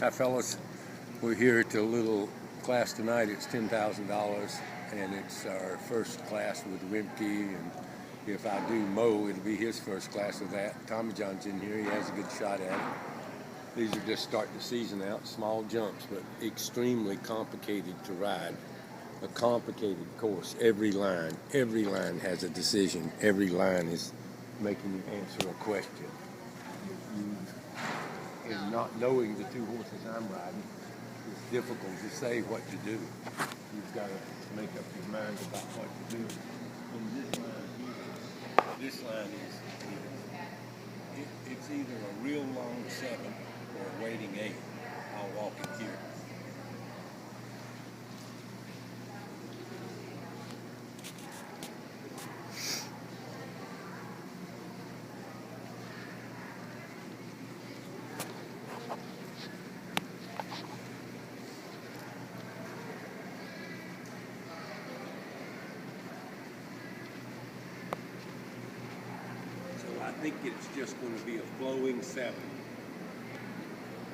Hi, fellas. We're here at the little class tonight. It's $10,000, and it's our first class with Wimpke. And if I do Mo, it'll be his first class of that. Tommy John's in here. He has a good shot at it. These are just starting the season out. Small jumps, but extremely complicated to ride. A complicated course. Every line has a decision. Every line is making you answer a question. And not knowing the two horses I'm riding, it's difficult to say what to do. You've got to make up your mind about what to do. And this line is it's either a real long 7 or a waiting 8. I'll walk it here. I think it's just going to be a flowing 7.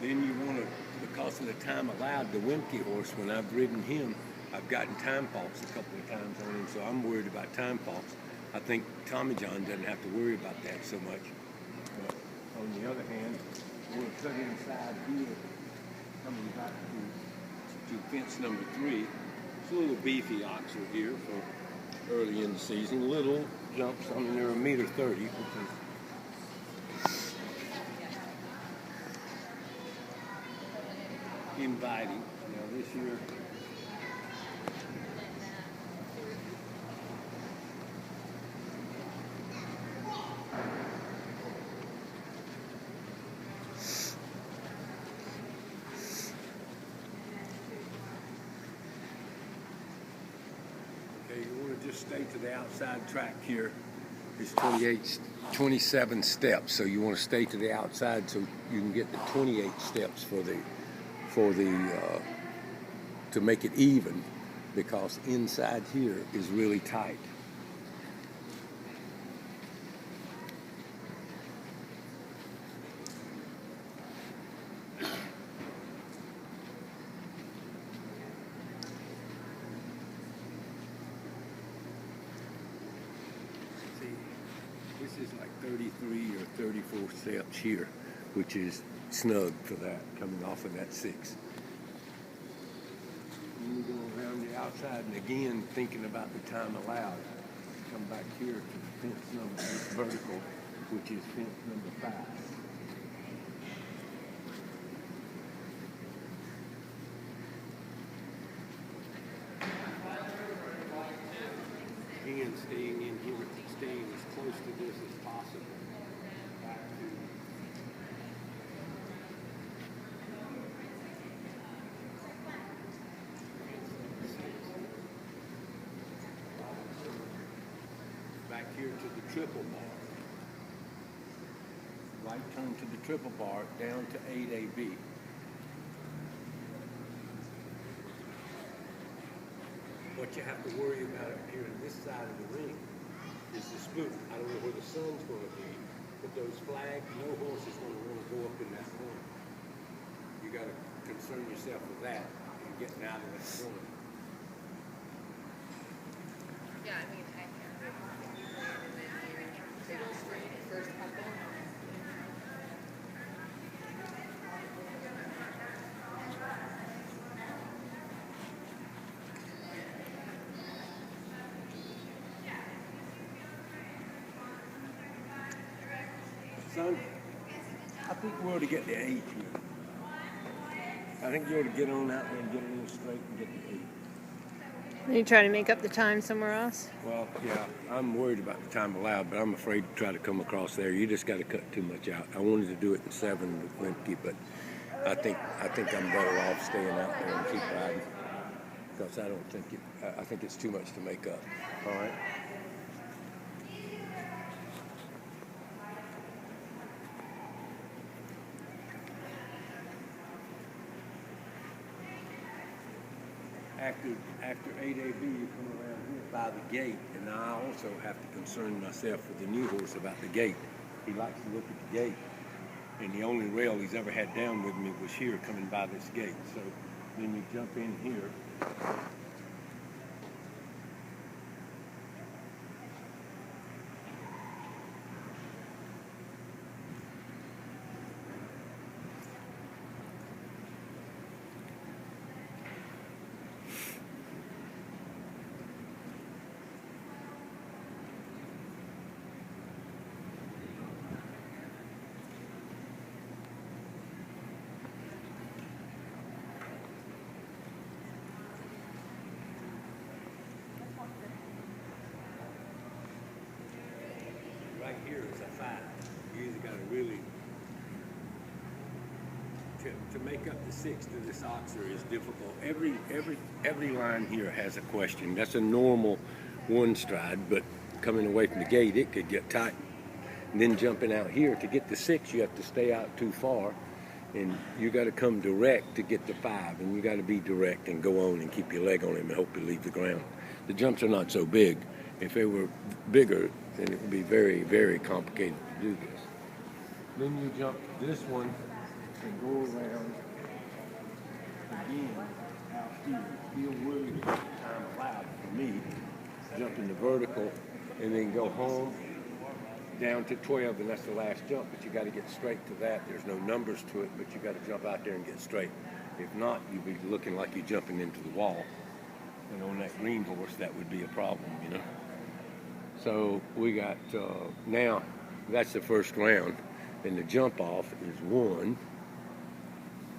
Then you want to, because of the time allowed, the Wimpke horse, when I've ridden him, I've gotten time faults a couple of times on him, so I'm worried about time faults. I think Tommy John doesn't have to worry about that so much. But on the other hand, we'll put inside here, coming back to fence number 3. It's a little beefy oxer here for early in the season. Little jumps, I mean, they're 1.30 meters, which is inviting. Now this year, okay, you want to just stay to the outside track here. It's 27 steps, so you want to stay to the outside so you can get the 28 steps to make it even, because inside here is really tight. This is like 33 or 34 steps here, which is snug for that, coming off of that 6. Then we go around the outside, and again, thinking about the time allowed, come back here to the fence number, this vertical, which is fence number 5. Again, staying in here, staying as close to this as possible. Back here to the triple bar. Right turn to the triple bar, down to 8AB. What you have to worry about up here on this side of the ring is the spook. I don't know where the sun's going to be, but those flags, no horse is going to want to go up in that corner. You got to concern yourself with that and getting out of that corner. Yeah, I mean, I can't go straight first couple. Son, I think we ought to get the 8 here. I think you ought to get on out there and get a little straight and get the 8. Are you trying to make up the time somewhere else? Well, yeah, I'm worried about the time allowed, but I'm afraid to try to come across there. You just got to cut too much out. I wanted to do it in 7 with Wimpke, but I think I'm better off staying out there and keep riding, because I think it's too much to make up. All right. After 8AB, you come around here by the gate, and I also have to concern myself with the new horse about the gate. He likes to look at the gate. And the only rail he's ever had down with me was here coming by this gate. So then you jump in here. Right here is a 5. You either got to really to make up the 6 to this oxer is difficult. Every line here has a question. That's a normal one stride, but coming away from the gate, it could get tight. And then jumping out here to get the 6, you have to stay out too far, and you got to come direct to get the 5, and you got to be direct and go on and keep your leg on him and hope to leave the ground. The jumps are not so big. If they were bigger, then it would be very, very complicated to do this. Then you jump this one and go around again out here. Feel really good time allowed for me. Jump in the vertical and then go home down to 12, and that's the last jump, but you got to get straight to that. There's no numbers to it, but you got to jump out there and get straight. If not, you'd be looking like you're jumping into the wall. And on that green horse, that would be a problem, you know. So we got, now, that's the first round. And the jump off is 1,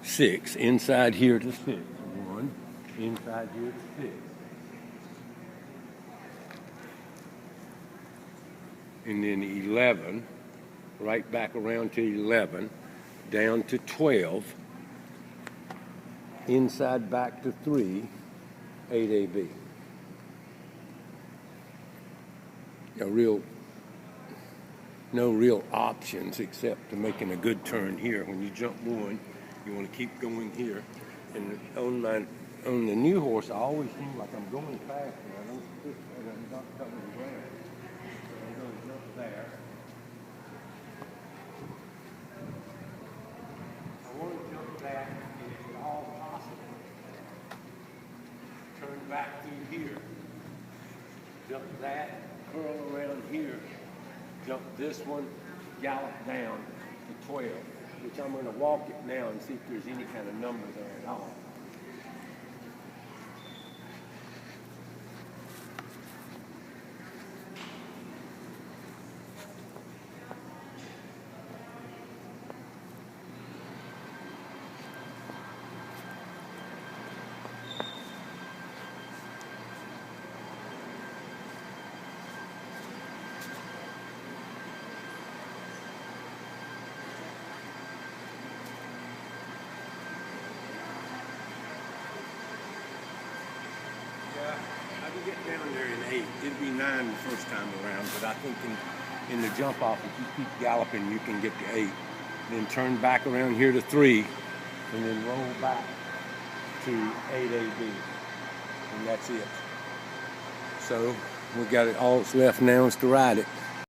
6, inside here to 6. 1, inside here to 6. And then 11, right back around to 11, down to 12, inside back to 3, 8AB. No real options except to making a good turn here. When you jump 1, you want to keep going here. And on the new horse, I always seem like I'm going fast, and I'm not covering the ground. I'm going to jump there. I want to jump back, and if at all possible, turn back through here. Jump that, curl around here. Jump this one, gallop down to 12, which I'm going to walk it now and see if there's any kind of number there at all. I can get down there in 8. It'd be 9 the first time around, but I think in the jump off, if you keep galloping, you can get to 8. Then turn back around here to 3, and then roll back to 8AB. And that's it. So we got it. All that's left now is to ride it.